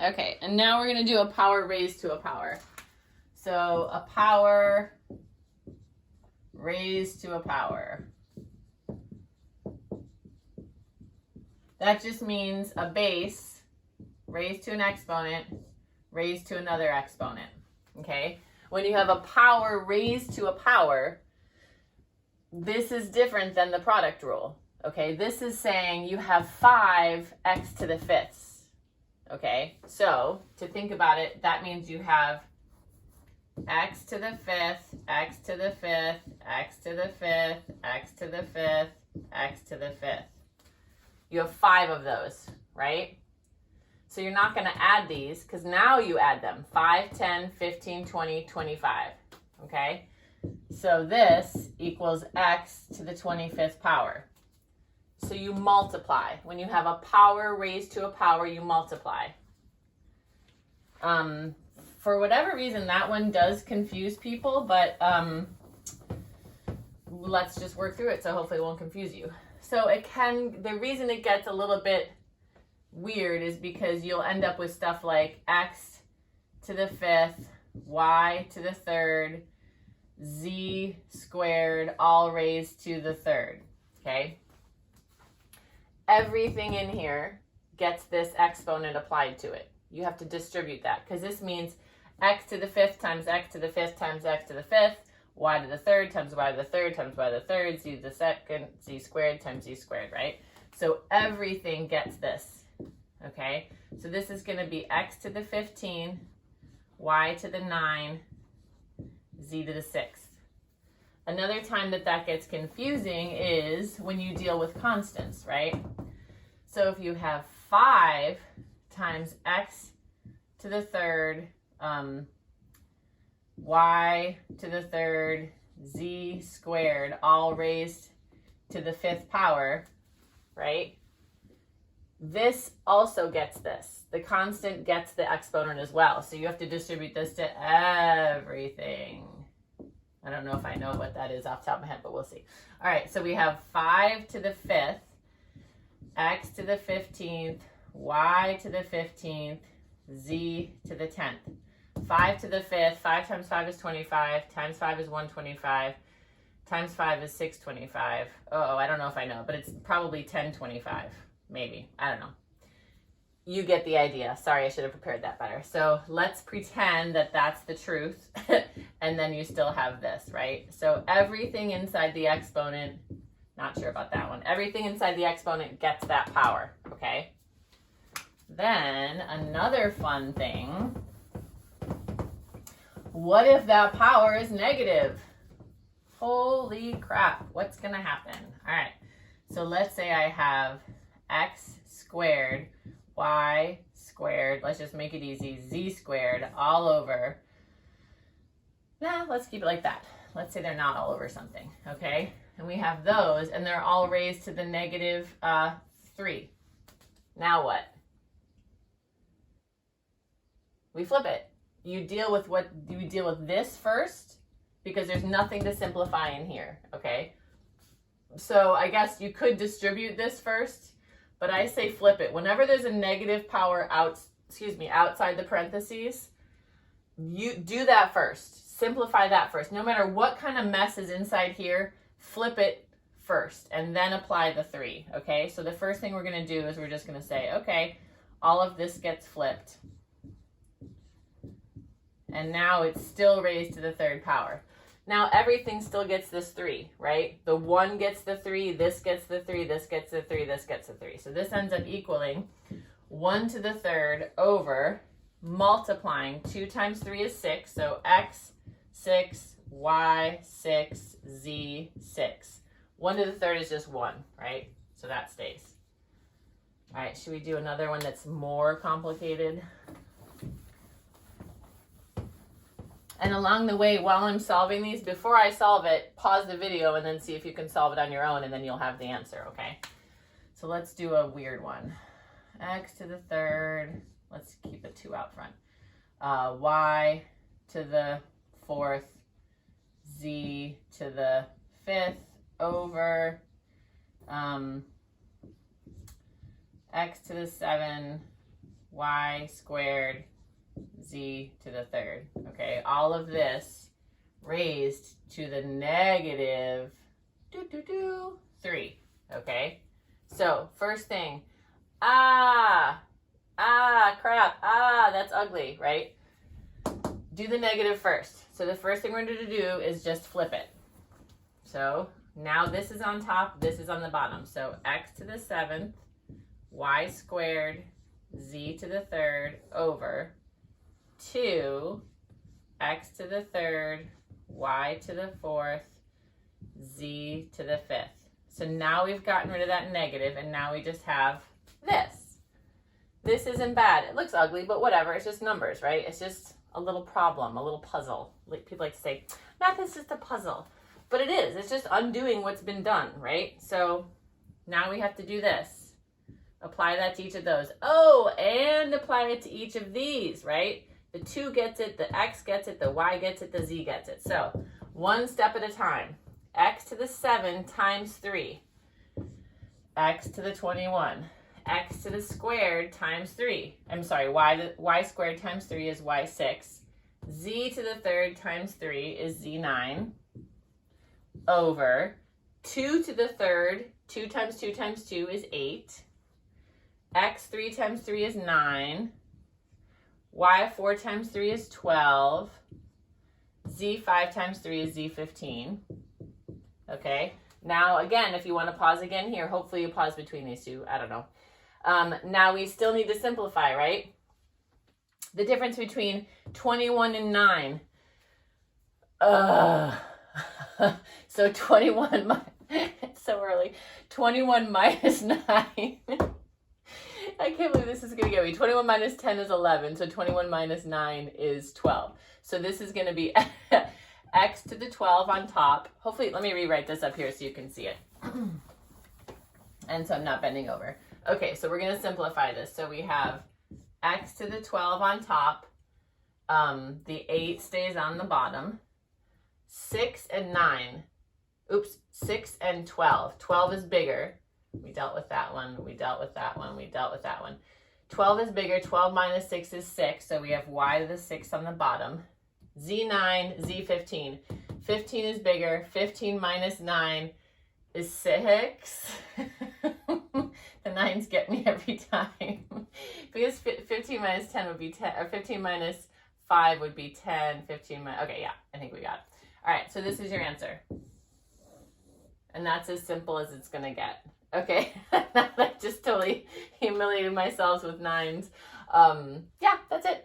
Okay, and now we're going to do a power raised to a power. So a power raised to a power. That just means a base raised to an exponent raised to another exponent. Okay? When you have a power raised to a power, this is different than the product rule. Okay? This is saying you have 5x to the fifths. Okay? So, to think about it, that means you have x to the fifth, x to the fifth, x to the fifth, x to the fifth, x to the fifth. You have 5 of those, right? So you're not going to add these because now you add them. 5, 10, 15, 20, 25. Okay? So this equals x to the 25th power. So you multiply. When you have a power raised to a power, you multiply. For whatever reason, that one does confuse people, but let's just work through it so hopefully it won't confuse you. So the reason it gets a little bit weird is because you'll end up with stuff like x to the fifth, y to the third, z squared, all raised to the third, okay? Everything in here gets this exponent applied to it. You have to distribute that because this means x to the fifth times x to the fifth times x to the fifth, y to the third times y to the third times y to the third, z to the second, z squared times z squared, right? So everything gets this, okay? So this is going to be x to the 15, y to the 9, z to the 6th. Another time that gets confusing is when you deal with constants, right? So if you have 5 times x to the third, y to the third, z squared, all raised to the 5th power, right? This also gets this. The constant gets the exponent as well. So you have to distribute this to everything. I don't know if I know what that is off the top of my head, but we'll see. All right, so we have 5 to the 5th, x to the 15th, y to the 15th, z to the 10th. 5 to the 5th, 5 times 5 is 25, times 5 is 125, times 5 is 625. Oh, I don't know if I know, but it's probably 1025, maybe. I don't know. You get the idea. Sorry, I should have prepared that better. So let's pretend that that's the truth, and then you still have this, right? So everything inside the exponent, not sure about that one, everything inside the exponent gets that power, okay? Then another fun thing, what if that power is negative? Holy crap, what's gonna happen? All right, so let's say I have x squared, y squared, let's just make it easy, z squared all over, let's keep it like that. Let's say they're not all over something, okay? And we have those, and they're all raised to the negative 3. Now what? We flip it. You deal with this first, because there's nothing to simplify in here, okay? So I guess you could distribute this first, but I say flip it. Whenever there's a negative power outside the parentheses, you do that first. Simplify that first. No matter what kind of mess is inside here, flip it first and then apply the 3, okay? So the first thing we're going to do is we're just going to say, okay, all of this gets flipped. And now it's still raised to the 3rd power. Now everything still gets this 3, right? The 1 gets the 3, this gets the 3, this gets the 3, this gets the 3. So this ends up equaling 1 to the 3rd over multiplying 2 times 3 is 6. So x 6, y 6, z 6. 1 to the 3rd is just 1, right? So that stays. All right, should we do another one that's more complicated? And along the way, while I'm solving these, before I solve it, pause the video and then see if you can solve it on your own, and then you'll have the answer, okay? So let's do a weird one. X to the 3rd, let's keep a 2 out front. Y to the 4th, z to the 5th over x to the 7, y squared z to the third. Okay, all of this raised to the negative 3. Okay, so first thing, crap, that's ugly, right? Do the negative first. So the first thing we're going to do is just flip it. So now this is on top, this is on the bottom. So x to the 7th, y squared, z to the third over 2 x to the third, y to the 4th, z to the 5th. So now we've gotten rid of that negative, and now we just have this. This isn't bad. It looks ugly, but whatever. It's just numbers, right? It's just a little problem, a little puzzle. Like people like to say, math is just a puzzle. But it is. It's just undoing what's been done, right? So now we have to do this. Apply that to each of those. Oh, and apply it to each of these, right? The 2 gets it, the x gets it, the y gets it, the z gets it. So one step at a time. X to the 7 times 3. X to the 21. X to the squared times 3. I'm sorry, y squared times 3 is y6. Z to the third times 3 is z9 over 2 to the third, 2 times 2 times 2 is 8. X3 times 3 is 9. Y4 times 3 is 12. Z5 times 3 is Z15. Okay, now again, if you want to pause again here, hopefully you pause between these two, I don't know. Now we still need to simplify, right? The difference between 21 and 9. So 21, it's so early. 21 minus 9. I can't believe this is going to get me. 21 minus 10 is 11, so 21 minus 9 is 12. So this is going to be x to the 12 on top. Hopefully, let me rewrite this up here so you can see it. And so I'm not bending over. Okay, so we're going to simplify this. So we have x to the 12 on top. The 8 stays on the bottom. 6 and 9. Oops, 6 and 12. 12 is bigger. We dealt with that one. We dealt with that one. We dealt with that one. 12 is bigger. 12 minus 6 is 6. So we have y to the 6 on the bottom. Z9, Z15. 15 is bigger. 15 minus 9 is 6. The 9s get me every time. Because 15 minus 10 would be 10. Or 15 minus 5 would be 10. 15 minus... Okay, yeah. I think we got it. All right, so this is your answer. And that's as simple as it's going to get. Okay, I just totally humiliated myself with 9s. Yeah, that's it.